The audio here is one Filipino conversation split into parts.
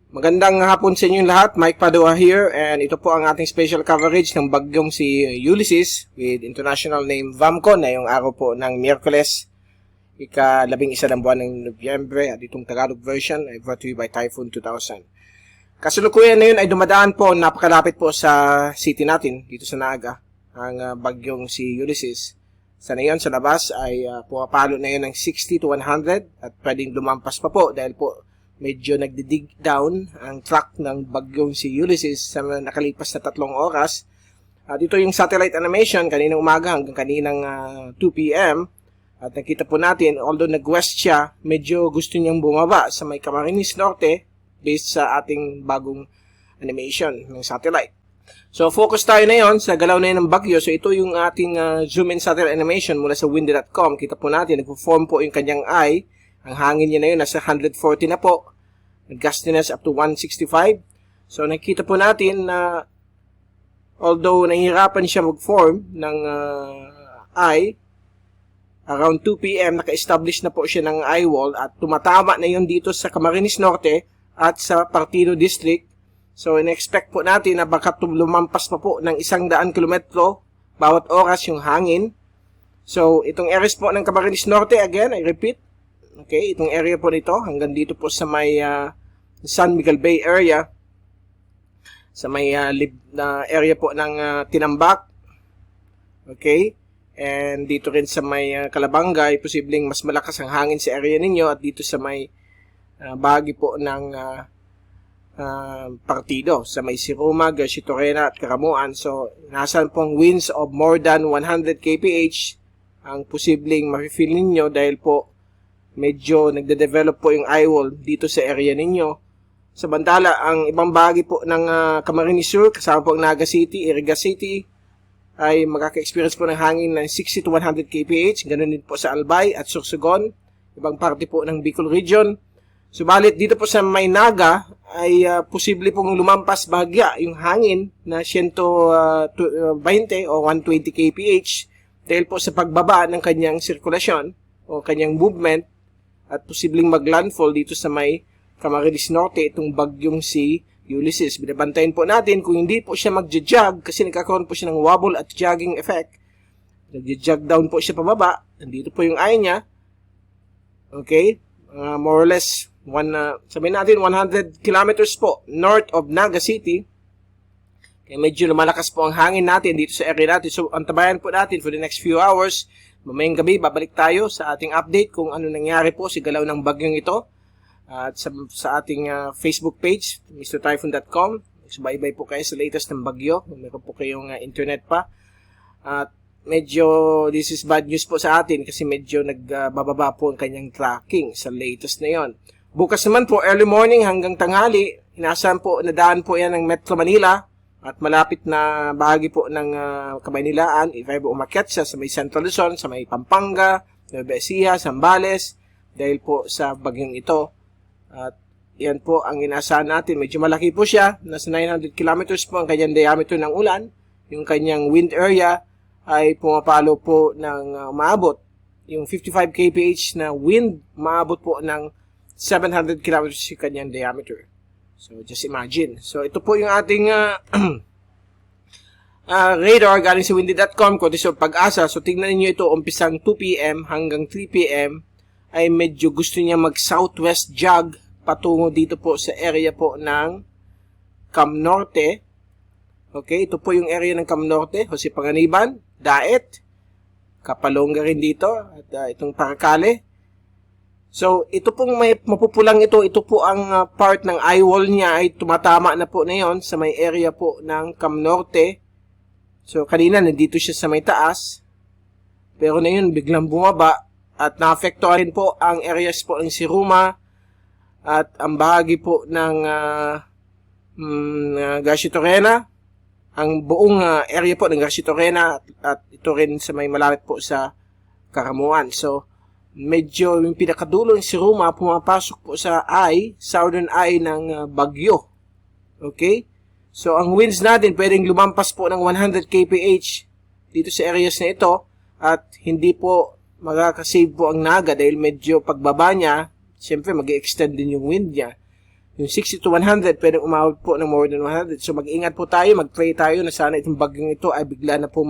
Magandang hapon sa inyong lahat. Mike Padua here, and ito po ang ating special coverage ng bagyong si Ulysses with international name VAMCO na yung araw po ng Miyerkules, ika-11 ng buwan ng Nobyembre, at itong Tagalog version ay brought to you by Typhoon 2000. Kasalukuyan na yun ay dumadaan po, napakalapit po sa city natin dito sa Naga, ang bagyong si Ulysses. Sa ngayon sa labas ay pumapalo na yun ng 60 to 100 at pwedeng lumampas pa po dahil po medyo nagdidig down ang track ng bagyong si Ulysses sa nakalipas na 3 oras. Dito yung satellite animation kaninang umaga hanggang kaninang 2 p.m. At nakita po natin, although nag-west siya, medyo gusto niyang bumaba sa may Camarines Norte based sa ating bagong animation ng satellite. So focus tayo na yon sa galaw na yun ng bagyo. So ito yung ating zoom in satellite animation mula sa windy.com. Kita po natin, nagpo-form po yung kanyang eye. Ang hangin niya na yun, nasa 140 na po. Gustiness up to 165. So, nakita po natin na although nahihirapan siya mag-form ng eye, around 2 p.m. naka-establish na po siya ng eye wall at tumatama na yun dito sa Camarines Norte at sa Partido District. So, in-expect po natin na baka lumampas pa po ng 100 kilometro bawat oras yung hangin. So, itong areas po ng Camarines Norte, again, I repeat, okay, itong area po nito, hanggang dito po sa may San Miguel Bay area, sa may area po ng Tinambak, okay, and dito rin sa may Calabangay, posibleng mas malakas ang hangin sa area ninyo, at dito sa may bahagi po ng Partido, sa may Siroma, Garcia Torena at Caramuan. So, nasan pong winds of more than 100 kph ang posibleng mafe-feel ninyo dahil po medyo nagde-develop po yung eye wall dito sa area ninyo. Sa bantala, ang ibang bahagi po ng Camarines Sur, kasama po ang Naga City, Iriga City, ay makaka-experience po ng hangin ng 60 to 100 kph. Ganun din po sa Albay at Sorsogon, ibang parte po ng Bicol Region. Subalit dito po sa may Naga ay posible pong lumampas bahagya yung hangin na 120 o 120 kph dahil po sa pagbaba ng kanyang sirkulasyon o kanyang movement, at posibleng maglandfall dito sa may Camarines Norte itong bagyong si Ulysses. Binabantayan po natin kung hindi po siya magja-jog kasi nagkakaroon po siya ng wobble at jogging effect. Nagja-jog down po siya pababa. Nandito po yung eye niya. Okay? More or less, sabihin natin 100 kilometers po north of Naga City. Kaya medyo lumalakas po ang hangin natin dito sa area natin. So, antabayan po natin for the next few hours. Mamayang gabi, babalik tayo sa ating update kung ano nangyari po sa galaw ng bagyong ito. At sa ating Facebook page, mrtyphoon.com. Subaybay po kayo sa latest ng bagyo. Meron po kayong internet pa. At medyo, this is bad news po sa atin kasi medyo nagbababa po ang kanyang tracking sa latest na yon. Bukas naman po, early morning hanggang tanghali, inasahan po, nadaan po yan ng Metro Manila. At malapit na bahagi po ng Kamaynilaan, if ever umakyat siya sa may Central Luzon, sa may Pampanga, Nueva Ecija, Zambales, dahil po sa bagyong ito. At yan po ang inaasahan natin. Medyo malaki po siya, nasa 900 kilometers po ang kanyang diameter ng ulan. Yung kanyang wind area ay pumapalo po ng umaabot. Yung 55 kph na wind, umaabot po ng 700 kilometers yung kanyang diameter. So, just imagine. So, ito po yung ating radar galing sa windy.com, kondisyon pag-asa. So, tingnan niyo ito, umpisang 2 p.m. hanggang 3 p.m. ay medyo gusto niya mag-southwest jog patungo dito po sa area po ng Cam Norte. Okay, ito po yung area ng Cam Norte, Jose Panganiban, Daet, Kapalonga rin dito, at itong Paracale. So, ito pong may mapupulang ito po ang part ng eye wall niya ay tumatama na po na yon sa may area po ng Cam Norte. So, kanina nandito siya sa may taas. Pero na yun, biglang bumaba at naapektuhan rin po ang areas po ng Siruma at ang bahagi po ng Garcia Torena. Ang buong area po ng Garcia Torena at ito rin sa may malapit po sa Caramuan. So, medyo yung pinakadulo ng Siruma pumapasok po sa southern eye ng bagyo. Okay? So, ang winds natin pwedeng lumampas po ng 100 kph dito sa areas na ito at hindi po makakasave po ang Naga dahil medyo pagbaba niya, siyempre mag-extend din yung wind niya. yung 60 to 100, pwedeng umabot po ng more than 100. So mag-ingat po tayo, mag-pray tayo na sana itong bagyong ito ay bigla na po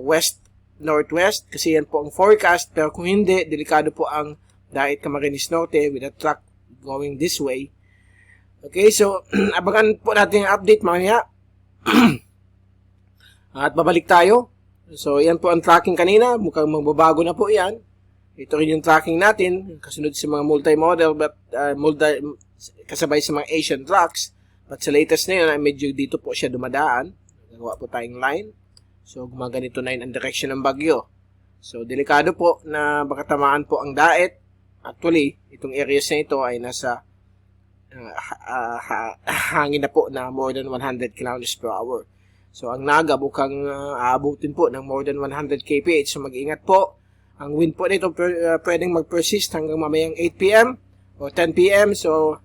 west, northwest, kasi yan po ang forecast. Pero kung hindi, delikado po ang Dait Camarines Norte with a truck going this way. Okay, so abangan po natin ang update mamaya. At babalik tayo. So yan po ang tracking kanina, mukhang magbabago na po yan. Ito rin yung tracking natin, kasunod sa mga multi-model, but kasabay sa mga Asian trucks. But sa latest na yun, ay medyo dito po siya dumadaan. Nagawa po tayong line. So, gumaganito na yun ang direction ng bagyo. So, delikado po na baka tamaan po ang Dait. Actually, itong areas na ito ay nasa hangin na po na more than 100 kilometers per hour. So, ang Naga bukang aabutin po ng more than 100 kph. So, mag-ingat po. Ang wind po nito pwedeng mag-persist hanggang mamayang 8 p.m. o 10 p.m. So,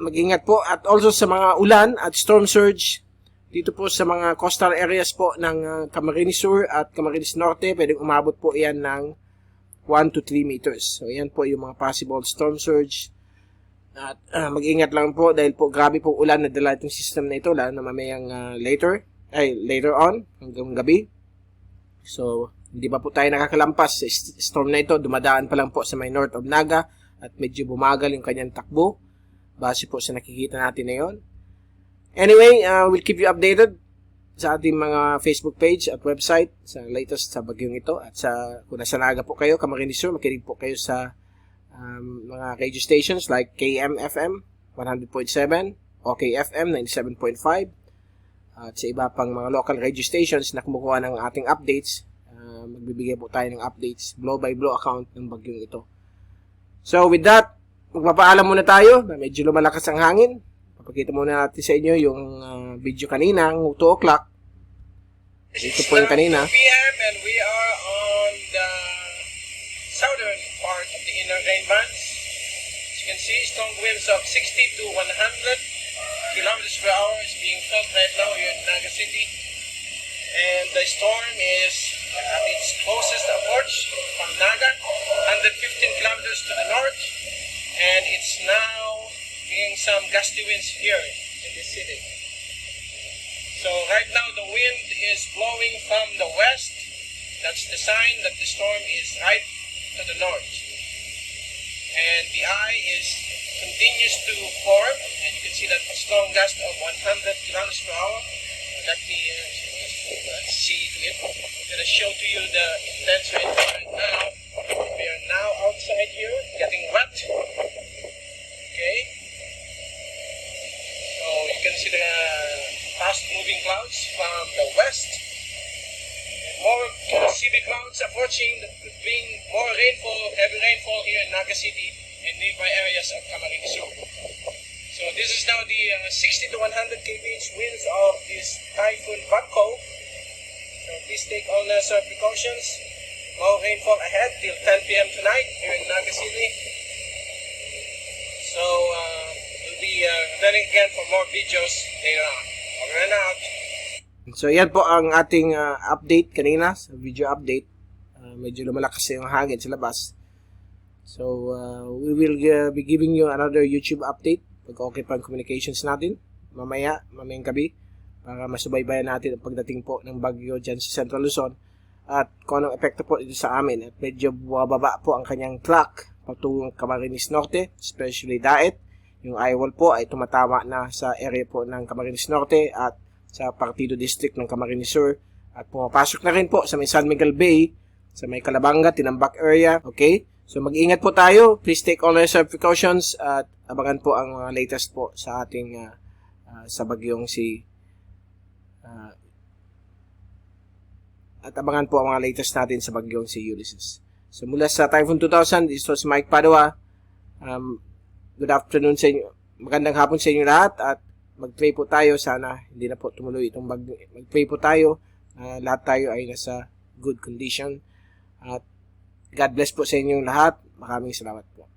mag-ingat po. At also sa mga ulan at storm surge, dito po sa mga coastal areas po ng Camarines Sur at Camarines Norte, pwedeng umabot po yan ng 1 to 3 meters. So, yan po yung mga possible storm surge. At mag-ingat lang po dahil po grabe po ulan na dala itong system na ito, lalo na mamayang later on, hanggang gabi. So, hindi pa po tayo nakakalampas sa storm na ito. Dumadaan pa lang po sa may north of Naga at medyo bumagal yung kanyang takbo base po sa nakikita natin na yun. Anyway, we'll keep you updated sa ating mga Facebook page at website sa latest sa bagyong ito. At kung nasa Naga po kayo, Camarines Sur, makinig po kayo sa mga radio stations like KMFM 100.7, OKFM 97.5, at sa iba pang mga local radio stations na kumukuha ng ating updates. Magbibigay po tayo ng updates, blow by blow account ng bagyong ito. So with that, magpapaalam muna tayo na medyo lumalakas ang hangin. Papakita muna natin sa inyo yung video kanina, 2 o'clock. Ito po yung kanina. 2 p.m. and we are on the southern part of the inner rain bands. As you can see, strong winds of 60 to 100 kilometers per hour is being felt right now here in Naga City. And the storm is at its closest approach from Naga, 115 kilometers to the north. And it's now being some gusty winds here in the city. So right now the wind is blowing from the west. That's the sign that the storm is right to the north. And the eye continues to form, and you can see that strong gust of 100 kilometers per hour. Let me see it. I'm going to show to you the intense wind right now. We are now outside here, getting wet. Okay. So you can see the fast-moving clouds from the west. And more CV clouds approaching, bring more rainfall, heavy rainfall here in Naga City and nearby areas of Camarines Sur. So this is now the 60 to 100 kph winds of this Typhoon Bakko. So please take all necessary precautions. More rainfall ahead till 10 p.m. tonight here in Naga City. So we'll be returning again for more videos later on. Over and out. So yan po ang ating update kanina, sa video update. Medyo lumalakas yung hangin sa labas. So we will be giving you another YouTube update pag okay pa ang communications natin mamayang gabi, para masubaybayan natin ang pagdating po ng bagyo dyan sa Central Luzon at kung anong epekto po ito sa amin. At medyo bumababa po ang kanyang track patungong Camarines Norte, especially Dait. Yung eyewall po ay tumatama na sa area po ng Camarines Norte at sa Partido District ng Camarines Sur, at pumapasok na rin po sa may San Miguel Bay, sa may Calabanga, Tinambak area. Okay? So mag-ingat po tayo. Please take all necessary precautions at abangan po ang mga latest po sa ating sa bagyong at abangan po ang mga latest natin sa bagyong si Ulysses. So mula sa Typhoon 2000, this was Mike Padua. Good afternoon sa inyo. Magandang hapon sa inyo lahat at mag-pray po tayo. Sana hindi na po tumuloy itong bagyo. Mag-pray po tayo. Lahat tayo ay nasa good condition. At God bless po sa inyong lahat. Maraming salamat po.